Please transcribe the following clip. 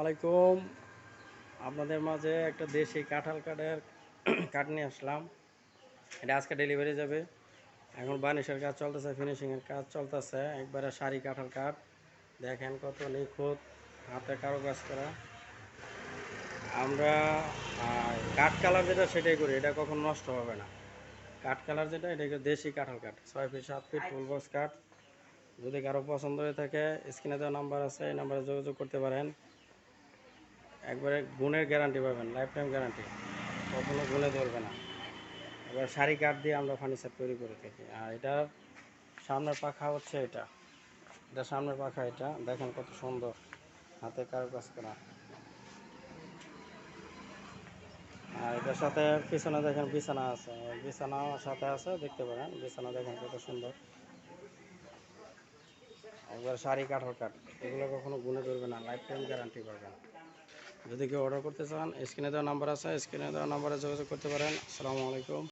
আলাইকুম। আপনাদের মাঝে একটা দেশি কাঁঠাল কাঠের কাঠ নিয়ে আসলাম। এটা আজকে ডেলিভারি যাবে। এখন বার্নিশের কাজ চলতেছে, ফিনিশিংয়ের কাজ চলতেছে। একবারে সারি কাঁঠাল কাঠ, দেখেন কত নিখুঁত হাতে কারুকাজ করা। আমরা কাঠ কালার যেটা সেটাই করি, এটা কখনো নষ্ট হবে না। কাঠ কালার যেটা, এটা দেশি কাঁঠাল কাঠ, 6 ফিট 7 ফিট ফুল বক্স কাঠ। যদি কারো পছন্দ হয়ে থাকে, স্ক্রিনে দেওয়া নাম্বার আছে, এই নাম্বারে যোগাযোগ করতে পারেন। একবারে গুণের গ্যারান্টি পাবেন, লাইফ টাইম গ্যারান্টি, কখনো গুণে ধরবে না। এবার সারি কাঠ দিয়ে আমরা ফার্নিচার তৈরি করে থাকি। আর এটার সামনের পাখা হচ্ছে এটা সামনের পাখা। এটা দেখেন কত সুন্দর হাতে কারুকাজ করা। আর এটার সাথে পিছনে দেখেন বিছানা আছে, বিছানাও সাথে আছে, দেখতে পারেন। বিছানা দেখেন কত সুন্দর, একবার সারি কাঠের কাঠ। এগুলো কখনো গুণে ধরবে না, লাইফ টাইম গ্যারান্টি পাবেন। যদি কেউ অর্ডার করতে চান, স্ক্রিনে দেওয়া নাম্বার আছে, স্ক্রিনে দেওয়া নাম্বারে যোগাযোগ করতে পারেন। আসসালামু আলাইকুম।